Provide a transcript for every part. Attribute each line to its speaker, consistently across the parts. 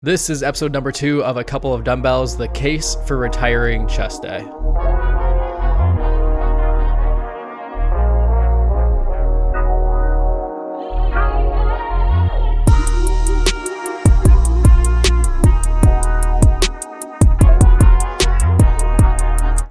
Speaker 1: This is episode number 2 of A Couple of Dumbbells, the case for retiring chest day.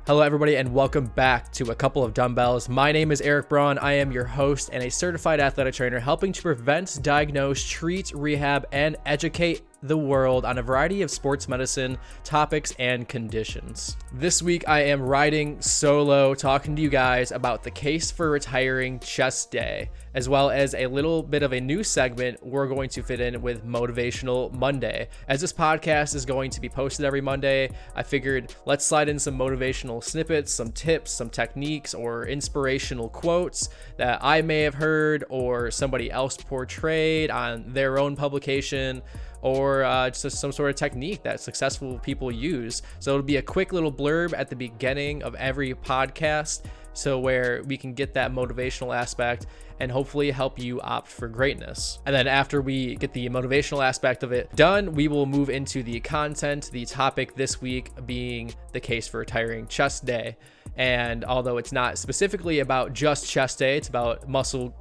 Speaker 1: Hello everybody and welcome back to A Couple of Dumbbells. My name is Erik Braun. I am your host and a certified athletic trainer helping to prevent, diagnose, treat, rehab, and educate the world on a variety of sports medicine topics and conditions. This week I am riding solo talking to you guys about the case for retiring chest day, as well as a little bit of a new segment we're going to fit in with Motivational Monday. As this podcast is going to be posted every Monday, I figured let's slide in some motivational snippets, some tips, some techniques, or inspirational quotes that I may have heard or somebody else portrayed on their own publication, or just some sort of technique that successful people use. So it'll be a quick little blurb at the beginning of every podcast, so where we can get that motivational aspect and hopefully help you opt for greatness. And then after we get the motivational aspect of it done, we will move into the content, the topic this week being the case for retiring chest day. And although it's not specifically about just chest day, it's about muscle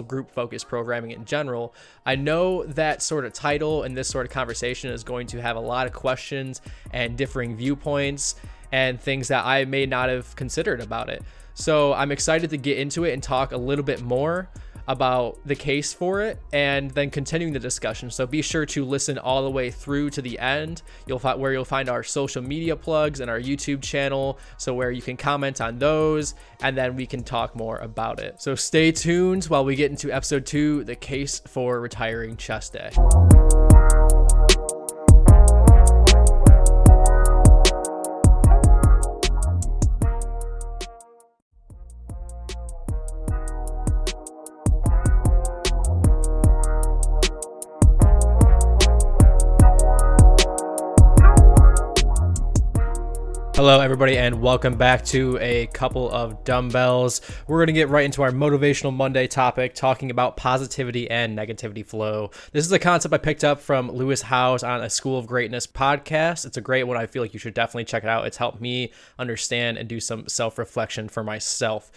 Speaker 1: group focused programming in general. I know that sort of title and this sort of conversation is going to have a lot of questions and differing viewpoints and things that I may not have considered about it. So I'm excited to get into it and talk a little bit more about the case for it and then continuing the discussion. So be sure to listen all the way through to the end. You'll find our social media plugs and our YouTube channel, so where you can comment on those and then we can talk more about it. So stay tuned while we get into episode 2, the case for retiring chest day. Hello everybody and welcome back to A Couple of Dumbbells. We're going to get right into our Motivational Monday topic, talking about positivity and negativity flow. This is a concept I picked up from Lewis Howes on a School of Greatness podcast. It's a great one. I feel like you should definitely check it out. It's helped me understand and do some self-reflection for myself.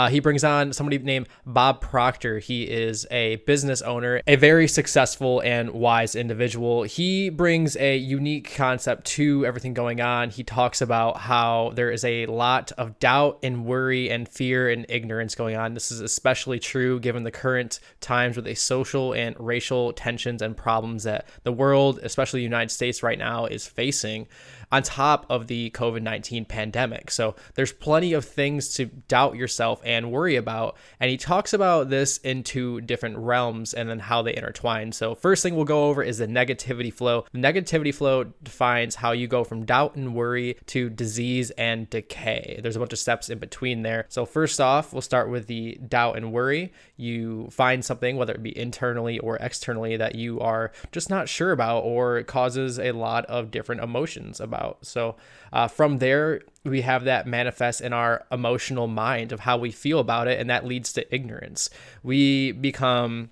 Speaker 1: He brings on somebody named Bob Proctor. He is a business owner, a very successful and wise individual. He brings a unique concept to everything going on. He talks about how there is a lot of doubt and worry and fear and ignorance going on. This is especially true given the current times with a social and racial tensions and problems that the world, especially the United States right now, is facing on top of the COVID-19 pandemic. So there's plenty of things to doubt yourself and worry about. And he talks about this into different realms and then how they intertwine. So first thing we'll go over is the negativity flow. The negativity flow defines how you go from doubt and worry to disease and decay. There's a bunch of steps in between there. So first off, we'll start with the doubt and worry. You find something, whether it be internally or externally, that you are just not sure about, or it causes a lot of different emotions about. So from there, we have that manifest in our emotional mind of how we feel about it, and that leads to ignorance. We become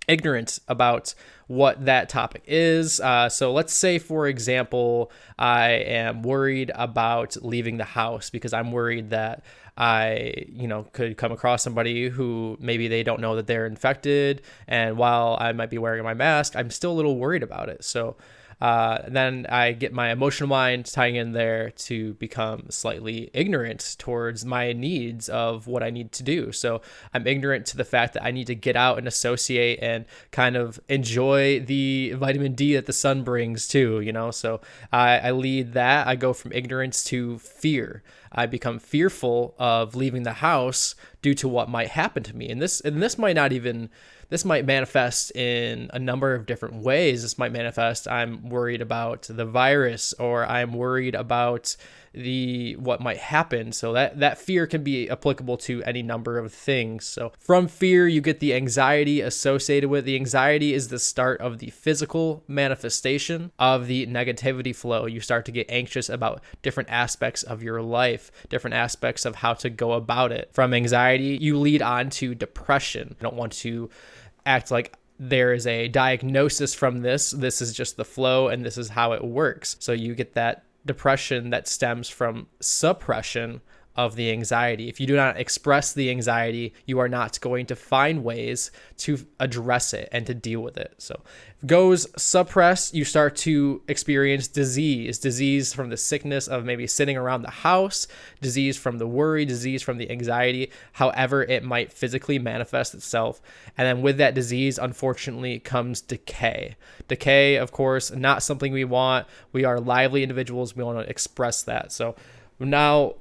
Speaker 1: ignorant about what that topic is. So let's say, for example, I am worried about leaving the house because I'm worried that I, could come across somebody who maybe they don't know that they're infected. And while I might be wearing my mask, I'm still a little worried about it. So then I get my emotional mind tying in there to become slightly ignorant towards my needs of what I need to do. So I'm ignorant to the fact that I need to get out and associate and kind of enjoy the vitamin D that the sun brings too, So I lead that. I go from ignorance to fear. I become fearful of leaving the house due to what might happen to me. And this might manifest in a number of different ways. This might manifest, I'm worried about the virus, or I'm worried about what might happen. So that fear can be applicable to any number of things. So from fear, you get the anxiety associated with. The anxiety is the start of the physical manifestation of the negativity flow. You start to get anxious about different aspects of your life, different aspects of how to go about it. From anxiety, you lead on to depression. You don't want to act like there is a diagnosis from this. This is just the flow and this is how it works. So you get that depression that stems from suppression of the anxiety. If you do not express the anxiety, you are not going to find ways to address it and to deal with it. So if it goes suppressed, you start to experience disease from the sickness of maybe sitting around the house, disease from the worry, disease from the anxiety, however it might physically manifest itself. And then with that disease, unfortunately, comes decay. Decay, of course, not something we want. We are lively individuals. We want to express that. So now,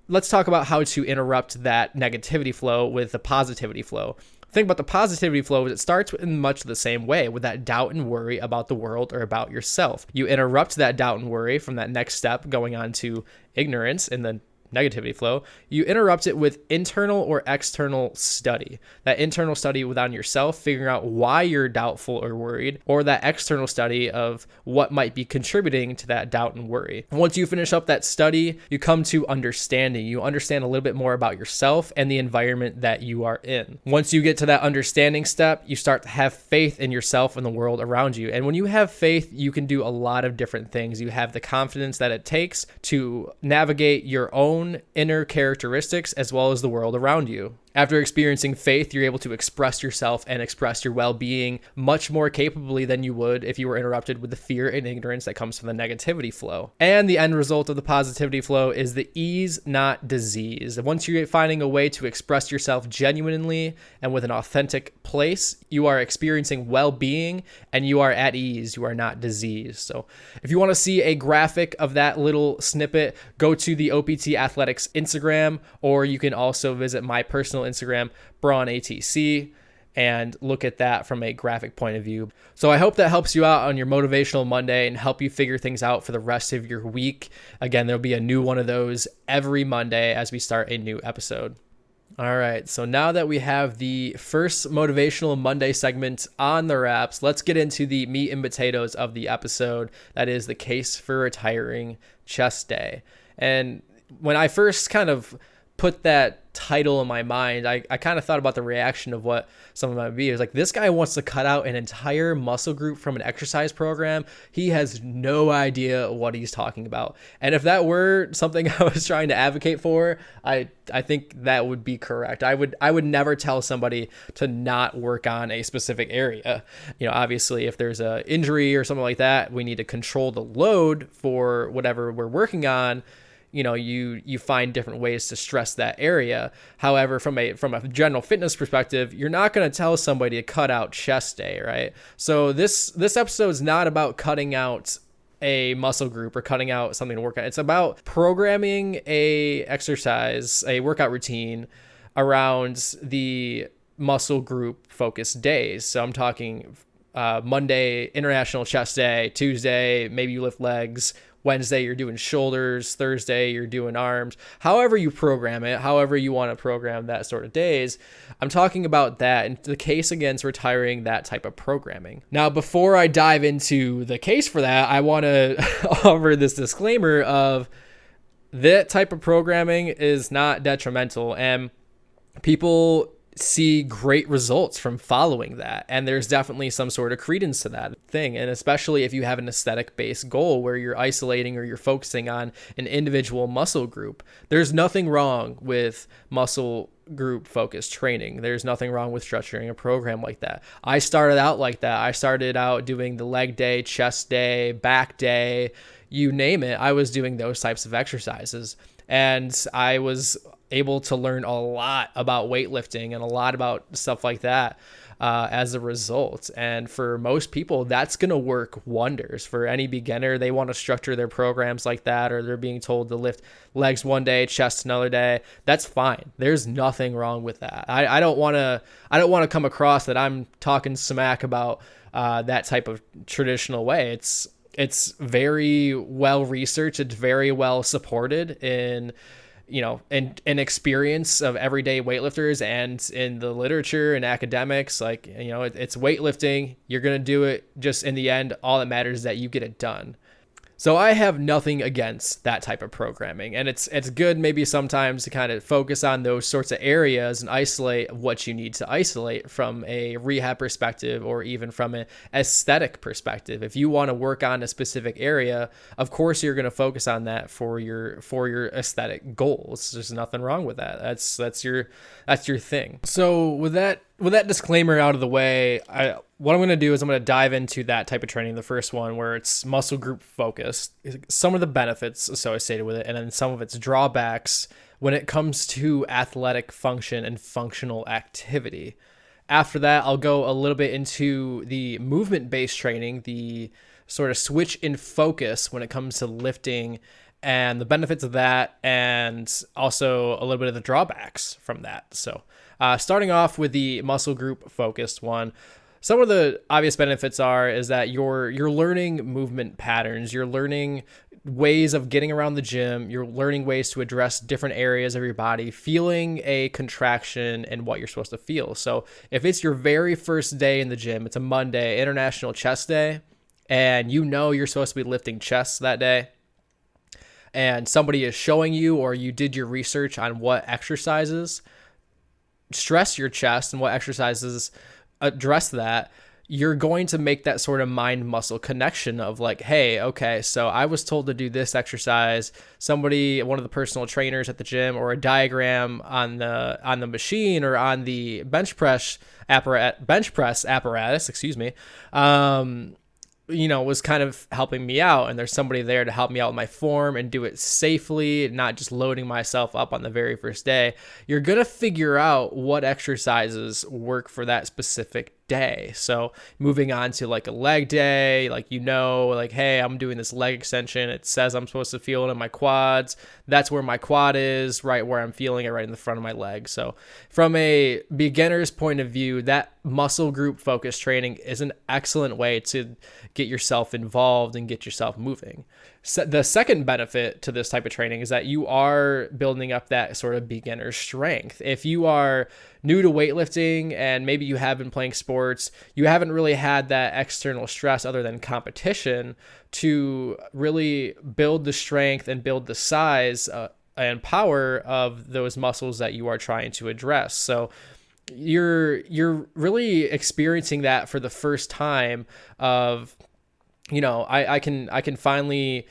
Speaker 1: let's talk about how to interrupt that negativity flow with the positivity flow. The thing about the positivity flow is it starts in much the same way, with that doubt and worry about the world or about yourself. You interrupt that doubt and worry from that next step going on to ignorance and then negativity flow. You interrupt it with internal or external study. That internal study within yourself, figuring out why you're doubtful or worried, or that external study of what might be contributing to that doubt and worry. And once you finish up that study, you come to understanding. You understand a little bit more about yourself and the environment that you are in. Once you get to that understanding step, you start to have faith in yourself and the world around you. And when you have faith, you can do a lot of different things. You have the confidence that it takes to navigate your own inner characteristics as well as the world around you. After experiencing faith, you're able to express yourself and express your well-being much more capably than you would if you were interrupted with the fear and ignorance that comes from the negativity flow. And the end result of the positivity flow is the ease, not disease. Once you're finding a way to express yourself genuinely and with an authentic place, you are experiencing well-being and you are at ease. You are not diseased. So if you want to see a graphic of that little snippet, go to the OPT Athletics Instagram, or you can also visit my personal Instagram, Braun ATC, and look at that from a graphic point of view. So I hope that helps you out on your Motivational Monday and help you figure things out for the rest of your week. Again, there'll be a new one of those every Monday as we start a new episode. All right, so now that we have the first Motivational Monday segment on the wraps, let's get into the meat and potatoes of the episode. That is the case for retiring chest day. And when I first kind of put that title in my mind, I kind of thought about the reaction of what someone might be. It was like, this guy wants to cut out an entire muscle group from an exercise program. He has no idea what he's talking about. And if that were something I was trying to advocate for, I think that would be correct. I would never tell somebody to not work on a specific area. You know, obviously if there's an injury or something like that, we need to control the load for whatever we're working on. You know, you find different ways to stress that area. However, from a general fitness perspective, you're not going to tell somebody to cut out chest day, right? So this episode is not about cutting out a muscle group or cutting out something to work on. It's about programming a workout routine around the muscle group focused days. So I'm talking Monday, International Chest Day, Tuesday, maybe you lift legs, Wednesday, you're doing shoulders, Thursday, you're doing arms, however you program it, however you want to program that sort of days. I'm talking about that and the case against retiring that type of programming. Now, before I dive into the case for that, I want to offer this disclaimer of that type of programming is not detrimental, and people see great results from following that, and there's definitely some sort of credence to that thing. And especially if you have an aesthetic based goal where you're isolating or you're focusing on an individual muscle group, there's nothing wrong with muscle group focused training. There's nothing wrong with structuring a program like that. I started out like that. I started out doing the leg day, chest day, back day, you name it. I was doing those types of exercises, and I was able to learn a lot about weightlifting and a lot about stuff like that as a result. And for most people, that's going to work wonders. For any beginner, they want to structure their programs like that, or they're being told to lift legs one day, chest another day. That's fine. There's nothing wrong with that. I don't want to come across that I'm talking smack about that type of traditional way. It's very well researched. It's very well supported in experience of everyday weightlifters and in the literature and academics. Like, it's weightlifting. You're going to do it. Just in the end, all that matters is that you get it done. So I have nothing against that type of programming, and it's good maybe sometimes to kind of focus on those sorts of areas and isolate what you need to isolate from a rehab perspective or even from an aesthetic perspective. If you want to work on a specific area, of course you're going to focus on that for your aesthetic goals. There's nothing wrong with that. That's your thing. So with that disclaimer out of the way, what I'm going to do is I'm going to dive into that type of training, the first one where it's muscle group focused, some of the benefits associated with it, and then some of its drawbacks when it comes to athletic function and functional activity. After that, I'll go a little bit into the movement-based training, the sort of switch in focus when it comes to lifting and the benefits of that, and also a little bit of the drawbacks from that. So starting off with the muscle group focused one, some of the obvious benefits is that you're learning movement patterns, you're learning ways of getting around the gym, you're learning ways to address different areas of your body, feeling a contraction and what you're supposed to feel. So if it's your very first day in the gym, it's a Monday, International Chest Day, and you know you're supposed to be lifting chests that day, and somebody is showing you, or you did your research on what exercises stress your chest and what exercises address that, you're going to make that sort of mind muscle connection of like, hey, okay, so I was told to do this exercise. Somebody, one of the personal trainers at the gym, or a diagram on the machine or on the bench press apparatus, was kind of helping me out, and there's somebody there to help me out with my form and do it safely, not just loading myself up on the very first day. You're going to figure out what exercises work for that specific day. So moving on to like a leg day, hey, I'm doing this leg extension. It says I'm supposed to feel it in my quads. That's where my quad is, right where I'm feeling it, right in the front of my leg. So from a beginner's point of view, that muscle group focus training is an excellent way to get yourself involved and get yourself moving. So the second benefit to this type of training is that you are building up that sort of beginner strength. If you are new to weightlifting and maybe you have been playing sports, you haven't really had that external stress other than competition to really build the strength and build the size and power of those muscles that you are trying to address. So you're really experiencing that for the first time of, I can finally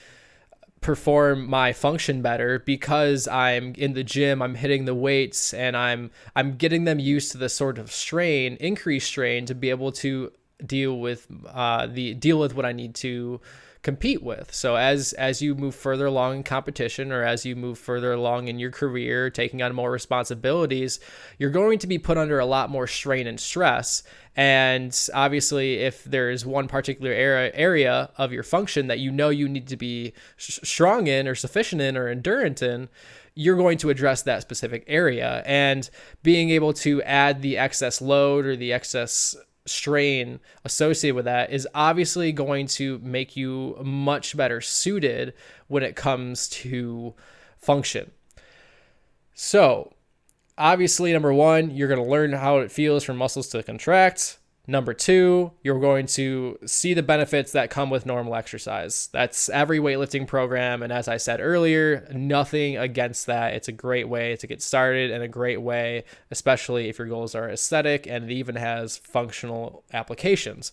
Speaker 1: perform my function better because I'm in the gym, I'm hitting the weights, and I'm getting them used to the sort of increased strain to be able to deal with what I need to compete with. So as you move further along in competition, or as you move further along in your career, taking on more responsibilities, you're going to be put under a lot more strain and stress. And obviously, if there's one particular area of your function that you need to be strong in, or sufficient in, or endurance in, you're going to address that specific area. And being able to add the excess load or the excess strain associated with that is obviously going to make you much better suited when it comes to function. So obviously, number one, you're going to learn how it feels for muscles to contract. Number two, you're going to see the benefits that come with normal exercise. That's every weightlifting program. And as I said earlier, nothing against that. It's a great way to get started, and a great way, especially if your goals are aesthetic, and it even has functional applications.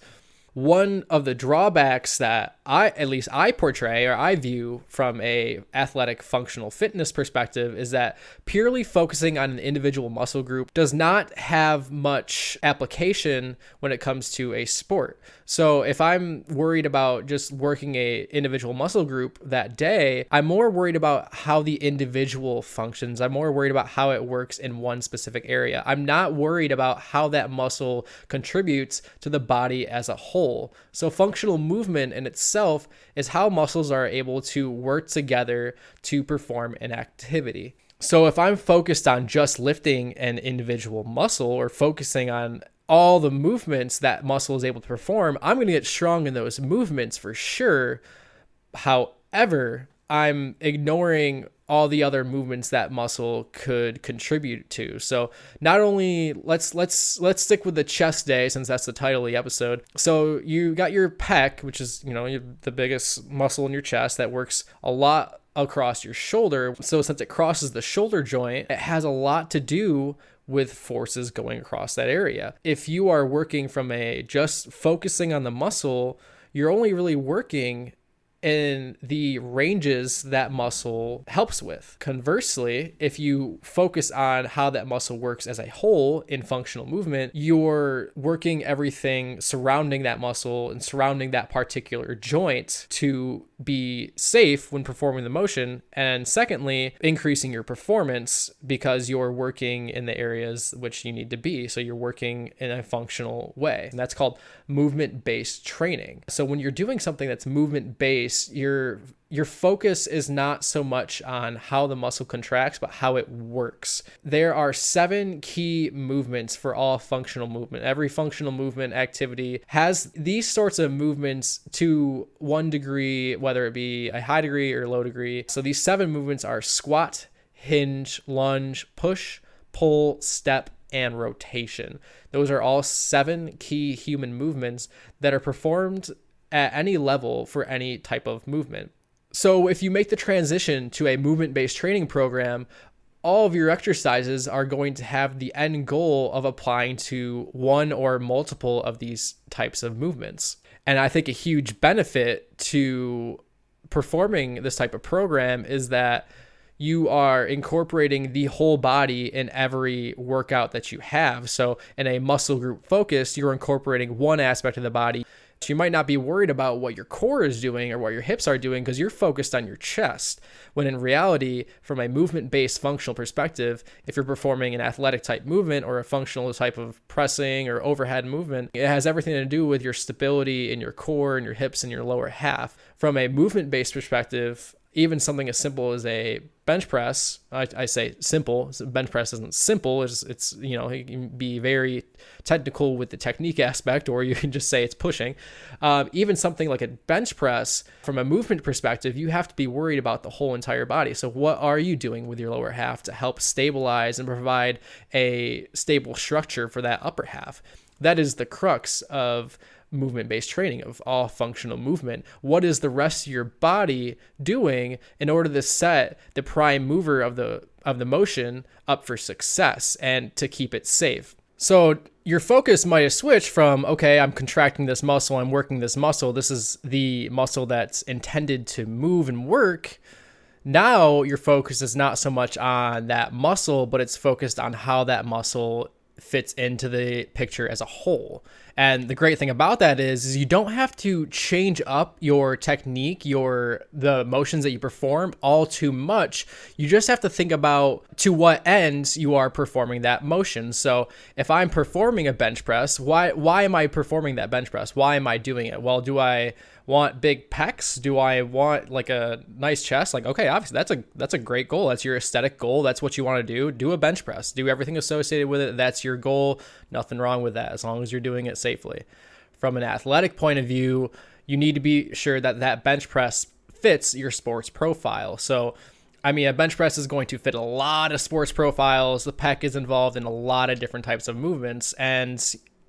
Speaker 1: One of the drawbacks that I portray, or I view from a athletic functional fitness perspective, is that purely focusing on an individual muscle group does not have much application when it comes to a sport. So if I'm worried about just working a individual muscle group that day, I'm more worried about how the individual functions. I'm more worried about how it works in one specific area. I'm not worried about how that muscle contributes to the body as a whole. So functional movement in itself is how muscles are able to work together to perform an activity. So if I'm focused on just lifting an individual muscle, or focusing on all the movements that muscle is able to perform, I'm going to get strong in those movements for sure. However, I'm ignoring all the other movements that muscle could contribute to. So not only let's stick with the chest day, since that's the title of the episode. So you got your pec, which is, the biggest muscle in your chest that works a lot across your shoulder. So since it crosses the shoulder joint, it has a lot to do with forces going across that area. If you are working from just focusing on the muscle, you're only really working in the ranges that muscle helps with. Conversely, if you focus on how that muscle works as a whole in functional movement, you're working everything surrounding that muscle and surrounding that particular joint to be safe when performing the motion. And secondly, increasing your performance because you're working in the areas which you need to be. So you're working in a functional way. And that's called movement-based training. So when you're doing something that's movement-based, your focus is not so much on how the muscle contracts, but how it works. There are 7 key movements for all functional movement. Every functional movement activity has these sorts of movements to one degree, whether it be a high degree or low degree. So these 7 movements are squat, hinge, lunge, push, pull, step, and rotation. Those are all 7 key human movements that are performed at any level for any type of movement. So if you make the transition to a movement-based training program, all of your exercises are going to have the end goal of applying to one or multiple of these types of movements. And I think a huge benefit to performing this type of program is that you are incorporating the whole body in every workout that you have. So in a muscle group focus, you're incorporating one aspect of the body. So you might not be worried about what your core is doing or what your hips are doing because you're focused on your chest. When in reality, from a movement-based functional perspective, if you're performing an athletic type movement or a functional type of pressing or overhead movement, it has everything to do with your stability in your core and your hips and your lower half. From a movement-based perspective, even something as simple as a bench press, I say simple, bench press isn't simple, it's you can be very technical with the technique aspect, or you can just say it's pushing. Even something like a bench press, from a movement perspective, you have to be worried about the whole entire body. So what are you doing with your lower half to help stabilize and provide a stable structure for that upper half? That is the crux of movement-based training, of all functional movement. What is the rest of your body doing in order to set the prime mover of the motion up for success and to keep it safe? So your focus might have switched from, okay, I'm contracting this muscle, I'm working this muscle, this is the muscle that's intended to move and work. Now your focus is not so much on that muscle, but it's focused on how that muscle fits into the picture as a whole. And the great thing about that is you don't have to change up your technique, the motions that you perform all too much. You just have to think about to what ends you are performing that motion. So if I'm performing a bench press, why am I performing that bench press? Why am I doing it? Well, do I want big pecs? Do I want like a nice chest? Like, okay, obviously that's a great goal. That's your aesthetic goal. That's what you want to do. Do a bench press. Do everything associated with it. That's your goal. Nothing wrong with that as long as you're doing it safely. From an athletic point of view, you need to be sure that that bench press fits your sports profile. So, I mean, a bench press is going to fit a lot of sports profiles. The pec is involved in a lot of different types of movements. And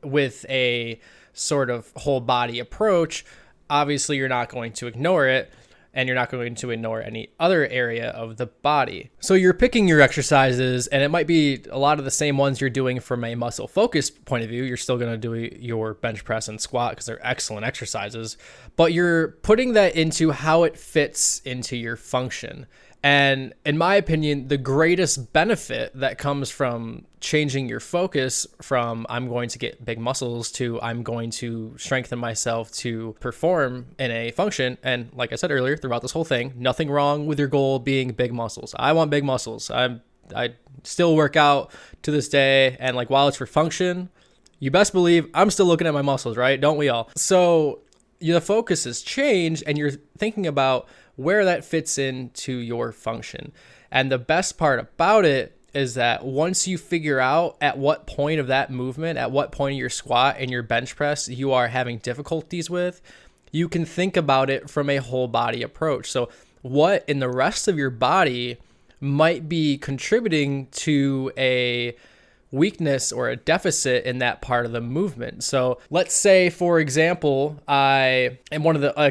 Speaker 1: with a sort of whole body approach, obviously you're not going to ignore it, and you're not going to ignore any other area of the body. So you're picking your exercises, and it might be a lot of the same ones you're doing from a muscle focus point of view. You're still going to do your bench press and squat because they're excellent exercises, but you're putting that into how it fits into your function. And in my opinion, the greatest benefit that comes from changing your focus from I'm going to get big muscles to I'm going to strengthen myself to perform in a function. And like I said earlier, throughout this whole thing, nothing wrong with your goal being big muscles. I want big muscles. I still work out to this day. And like, while it's for function, you best believe I'm still looking at my muscles, right? Don't we all? So the focus has changed, and you're thinking about where that fits into your function. And the best part about it is that once you figure out at what point of that movement, at what point of your squat and your bench press you are having difficulties with, you can think about it from a whole body approach. So what in the rest of your body might be contributing to a weakness or a deficit in that part of the movement. So let's say, for example, a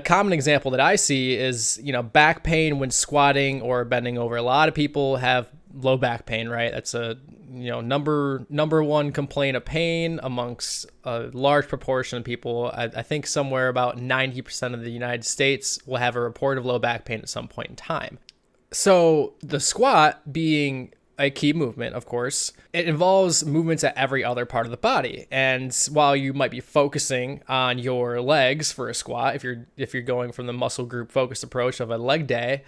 Speaker 1: common example that I see is, back pain when squatting or bending over. A lot of people have low back pain, right? That's a, number one complaint of pain amongst a large proportion of people. I think somewhere about 90% of the United States will have a report of low back pain at some point in time. So the squat being a key movement, of course, it involves movements at every other part of the body. And while you might be focusing on your legs for a squat, if you're going from the muscle group focused approach of a leg day,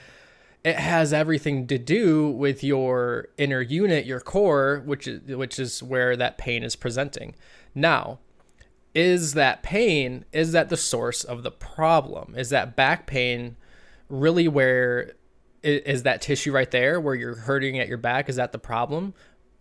Speaker 1: it has everything to do with your inner unit, your core, which is where that pain is presenting. Now, is that the source of the problem? Is that back pain really where is that tissue right there where you're hurting at your back? Is that the problem?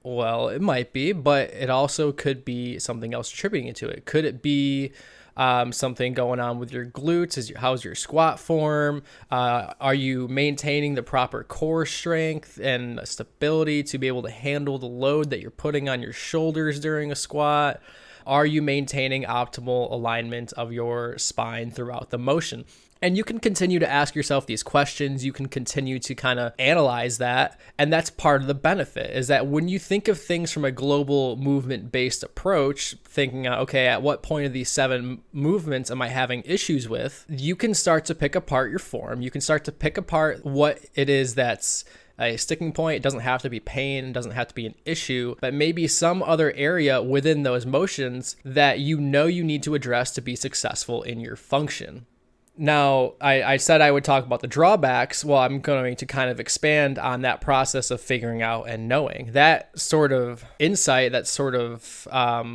Speaker 1: Well, it might be, but it also could be something else contributing to it. Could it be something going on with your glutes? How's your squat form? Are you maintaining the proper core strength and stability to be able to handle the load that you're putting on your shoulders during a squat? Are you maintaining optimal alignment of your spine throughout the motion? And you can continue to ask yourself these questions. You can continue to kind of analyze that. And that's part of the benefit, is that when you think of things from a global movement-based approach, thinking, okay, at what point of these 7 movements am I having issues with? You can start to pick apart your form. You can start to pick apart what it is that's a sticking point. It doesn't have to be pain. It doesn't have to be an issue, but maybe some other area within those motions that you need to address to be successful in your function. Now, I said I would talk about the drawbacks. Well, I'm going to kind of expand on that process of figuring out and knowing. That sort of insight, that sort of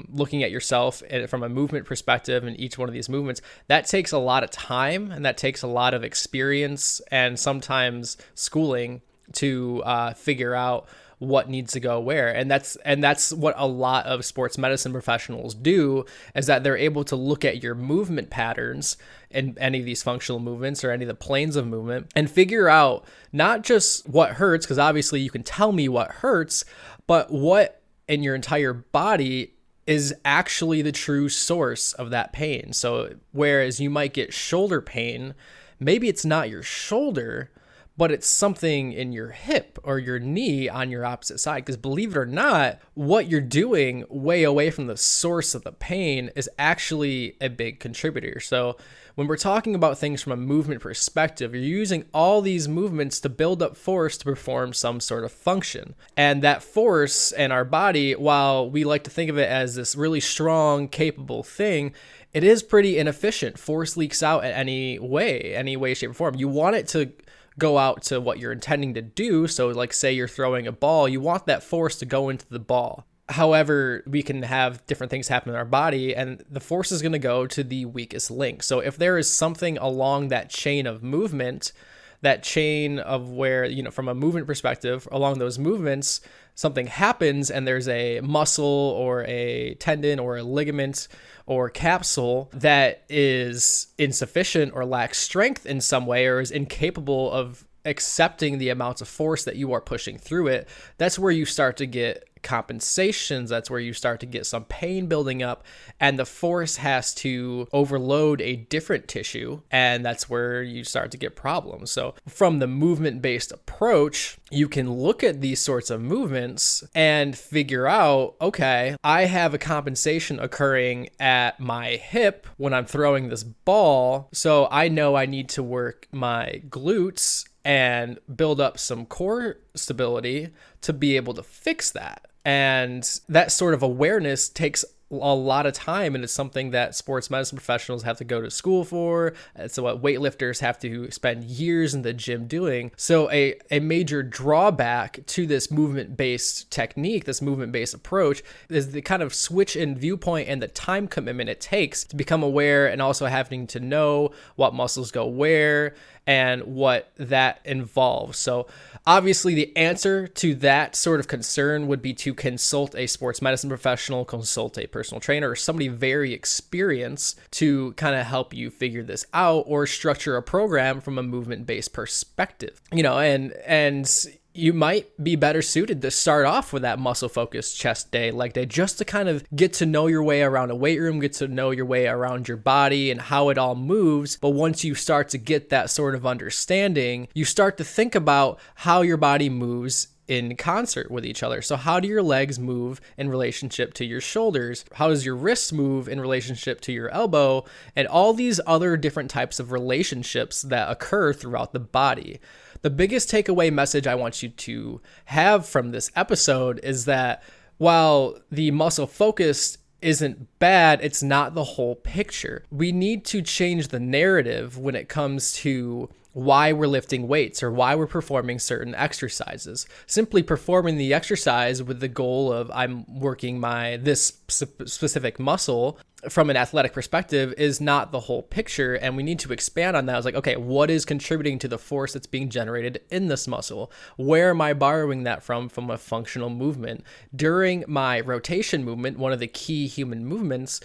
Speaker 1: looking at yourself from a movement perspective in each one of these movements, that takes a lot of time and that takes a lot of experience and sometimes schooling to figure out what needs to go where. And that's what a lot of sports medicine professionals do, is that they're able to look at your movement patterns in any of these functional movements or any of the planes of movement and figure out not just what hurts, because obviously you can tell me what hurts, but what in your entire body is actually the true source of that pain. So whereas you might get shoulder pain, maybe it's not your shoulder, but it's something in your hip or your knee on your opposite side. Because believe it or not, what you're doing way away from the source of the pain is actually a big contributor. So when we're talking about things from a movement perspective, you're using all these movements to build up force to perform some sort of function. And that force in our body, while we like to think of it as this really strong, capable thing, it is pretty inefficient. Force leaks out at any way, shape, or form. You want it to go out to what you're intending to do. So like say you're throwing a ball, you want that force to go into the ball. However, we can have different things happen in our body and the force is going to go to the weakest link. So if there is something along that chain of movement, that chain of where, from a movement perspective, along those movements, something happens and there's a muscle or a tendon or a ligament or capsule that is insufficient or lacks strength in some way or is incapable of accepting the amounts of force that you are pushing through it, that's where you start to get compensations. That's where you start to get some pain building up and the force has to overload a different tissue. And that's where you start to get problems. So from the movement-based approach, you can look at these sorts of movements and figure out, okay, I have a compensation occurring at my hip when I'm throwing this ball. So I know I need to work my glutes and build up some core stability to be able to fix that. And that sort of awareness takes a lot of time, and it's something that sports medicine professionals have to go to school for. It's what weightlifters have to spend years in the gym doing. So a major drawback to this movement-based technique, this movement-based approach, is the kind of switch in viewpoint and the time commitment it takes to become aware and also having to know what muscles go where and what that involves. So obviously the answer to that sort of concern would be to consult a sports medicine professional, consult a personal trainer, or somebody very experienced to kind of help you figure this out or structure a program from a movement-based perspective. And you might be better suited to start off with that muscle focused chest day, leg day, just to kind of get to know your way around a weight room, get to know your way around your body and how it all moves. But once you start to get that sort of understanding, you start to think about how your body moves in concert with each other. So how do your legs move in relationship to your shoulders? How does your wrists move in relationship to your elbow? And all these other different types of relationships that occur throughout the body. The biggest takeaway message I want you to have from this episode is that while the muscle focus isn't bad, it's not the whole picture. We need to change the narrative when it comes to why we're lifting weights or why we're performing certain exercises. Simply performing the exercise with the goal of I'm working this specific muscle from an athletic perspective is not the whole picture, and we need to expand on that. It's like, okay, what is contributing to the force that's being generated in this muscle? Where am I borrowing that from a functional movement? During my rotation movement, one of the key human movements,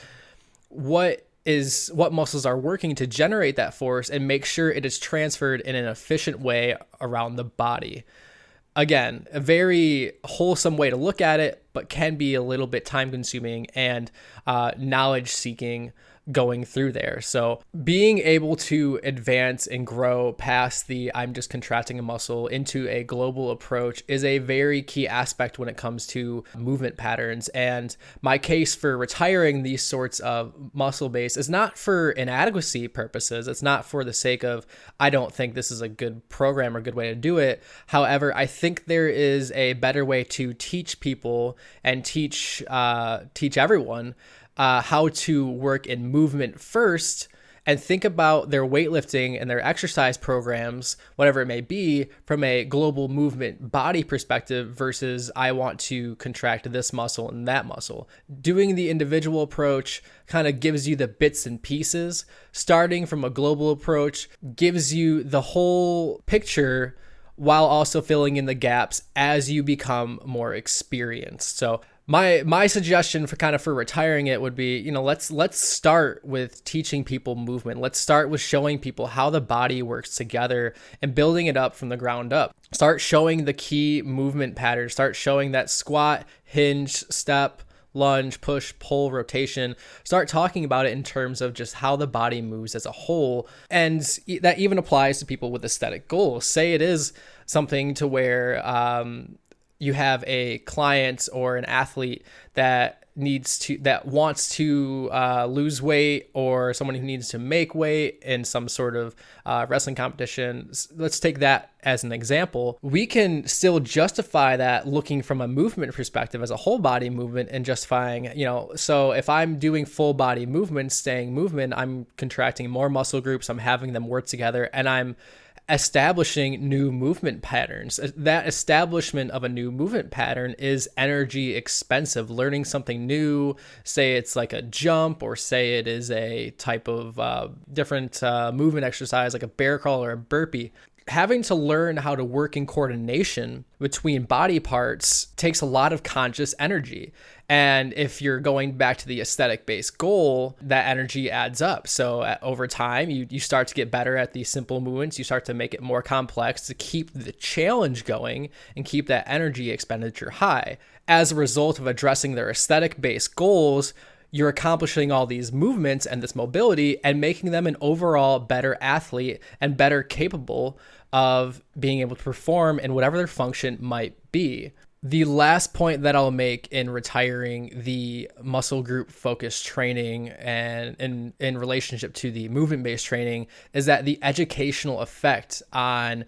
Speaker 1: what muscles are working to generate that force and make sure it is transferred in an efficient way around the body. Again, a very wholesome way to look at it, but can be a little bit time consuming and knowledge seeking going through there. So being able to advance and grow past the I'm just contracting a muscle into a global approach is a very key aspect when it comes to movement patterns. And my case for retiring these sorts of muscle base is not for inadequacy purposes. It's not for the sake of, I don't think this is a good program or good way to do it. However, I think there is a better way to teach people and teach everyone how to work in movement first and think about their weightlifting and their exercise programs, whatever it may be, from a global movement body perspective versus I want to contract this muscle and that muscle. Doing the individual approach kind of gives you the bits and pieces. Starting from a global approach gives you the whole picture while also filling in the gaps as you become more experienced. So my suggestion for retiring it would be, let's start with teaching people movement. Let's start with showing people how the body works together and building it up from the ground up. Start showing the key movement patterns. Start showing that squat, hinge, step, lunge, push, pull, rotation. Start talking about it in terms of just how the body moves as a whole. And that even applies to people with aesthetic goals. Say it is something to where you have a client or an athlete that wants to lose weight, or someone who needs to make weight in some sort of wrestling competition. Let's take that as an example. We can still justify that looking from a movement perspective as a whole body movement and justifying, so if I'm doing full body movement, staying movement, I'm contracting more muscle groups, I'm having them work together, and I'm establishing new movement patterns. That establishment of a new movement pattern is energy expensive. Learning something new, say it's like a jump, or say it is a type of different movement exercise like a bear crawl or a burpee. Having to learn how to work in coordination between body parts takes a lot of conscious energy. And if you're going back to the aesthetic based goal, that energy adds up. So over time, you start to get better at these simple movements. You start to make it more complex to keep the challenge going and keep that energy expenditure high. As a result of addressing their aesthetic based goals, you're accomplishing all these movements and this mobility and making them an overall better athlete and better capable of being able to perform in whatever their function might be. The last point that I'll make in retiring the muscle group focused training and in relationship to the movement based training is that the educational effect on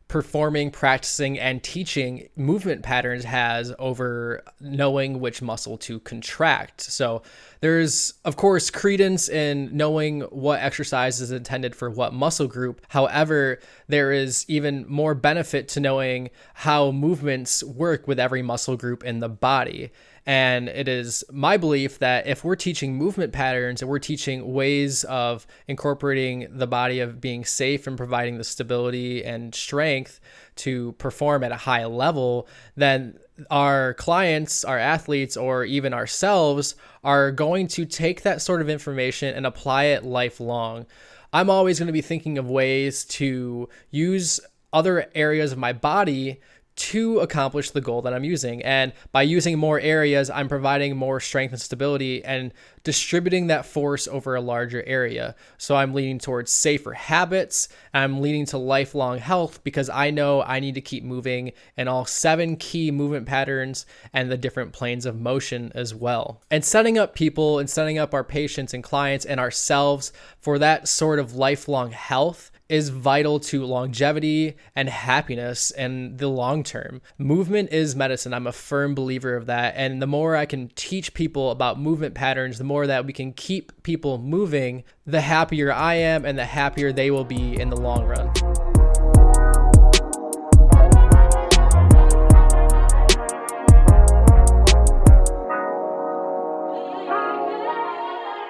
Speaker 1: performing, practicing, and teaching movement patterns has over knowing which muscle to contract. So there's, of course, credence in knowing what exercise is intended for what muscle group. However, there is even more benefit to knowing how movements work with every muscle group in the body. And it is my belief that if we're teaching movement patterns and we're teaching ways of incorporating the body of being safe and providing the stability and strength to perform at a high level, then our clients, our athletes, or even ourselves are going to take that sort of information and apply it lifelong. I'm always going to be thinking of ways to use other areas of my body to accomplish the goal that I'm using. And by using more areas, I'm providing more strength and stability and distributing that force over a larger area. So I'm leaning towards safer habits. I'm leaning to lifelong health because I know I need to keep moving in all 7 key movement patterns and the different planes of motion as well. And setting up people and setting up our patients and clients and ourselves for that sort of lifelong health is vital to longevity and happiness in the long term. Movement is medicine. I'm a firm believer of that. And the more I can teach people about movement patterns, the more that we can keep people moving, the happier I am and the happier they will be in the long run.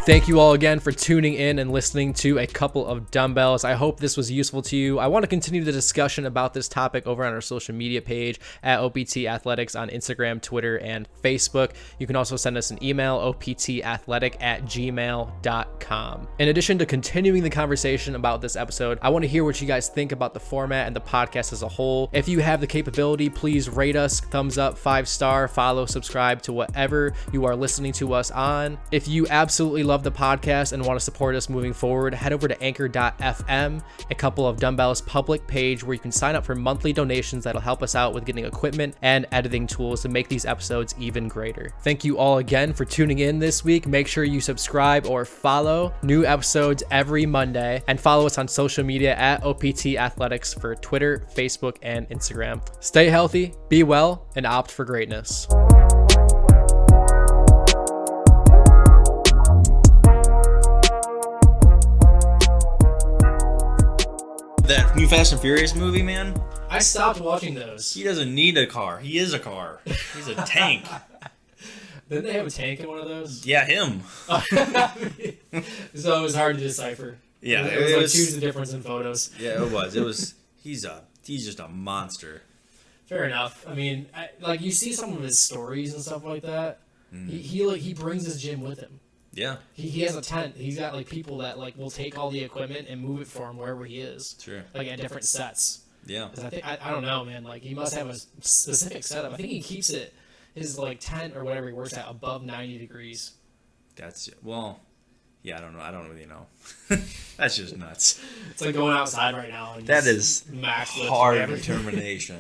Speaker 1: Thank you all again for tuning in and listening to a couple of dumbbells. I hope this was useful to you. I want to continue the discussion about this topic over on our social media page at OPT Athletics on Instagram, Twitter, and Facebook. You can also send us an email, optathletic@gmail.com. In addition to continuing the conversation about this episode, I want to hear what you guys think about the format and the podcast as a whole. If you have the capability, please rate us, thumbs up, 5-star, follow, subscribe to whatever you are listening to us on. If you absolutely love the podcast and want to support us moving forward, head over to anchor.fm, a couple of dumbbells public page where you can sign up for monthly donations that'll help us out with getting equipment and editing tools to make these episodes even greater. Thank you all again for tuning in this week. Make sure you subscribe or follow new episodes every Monday, and follow us on social media at OPT Athletics for Twitter, Facebook, and Instagram. Stay healthy, be well, and opt for greatness.
Speaker 2: That new Fast and Furious movie, man.
Speaker 1: I stopped watching those.
Speaker 2: He doesn't need a car. He is a car. He's a tank.
Speaker 1: Didn't they have a tank in one of those?
Speaker 2: Yeah, him.
Speaker 1: So it was hard to decipher.
Speaker 2: Yeah,
Speaker 1: it was like choose the difference in photos.
Speaker 2: Yeah, it was. He's just a monster.
Speaker 1: Fair enough. I mean, like you see some of his stories and stuff like that. He brings his gym with him.
Speaker 2: Yeah.
Speaker 1: He has a tent. He's got like people that like will take all the equipment and move it for him wherever he is.
Speaker 2: Sure.
Speaker 1: Like at different sets.
Speaker 2: Yeah.
Speaker 1: I don't know, man. Like he must have a specific setup. I think he keeps his like tent or whatever he works at above 90 degrees.
Speaker 2: Yeah, I don't know. I don't really know. That's just nuts.
Speaker 1: It's like going outside right now. And
Speaker 2: that is
Speaker 1: max
Speaker 2: hard determination.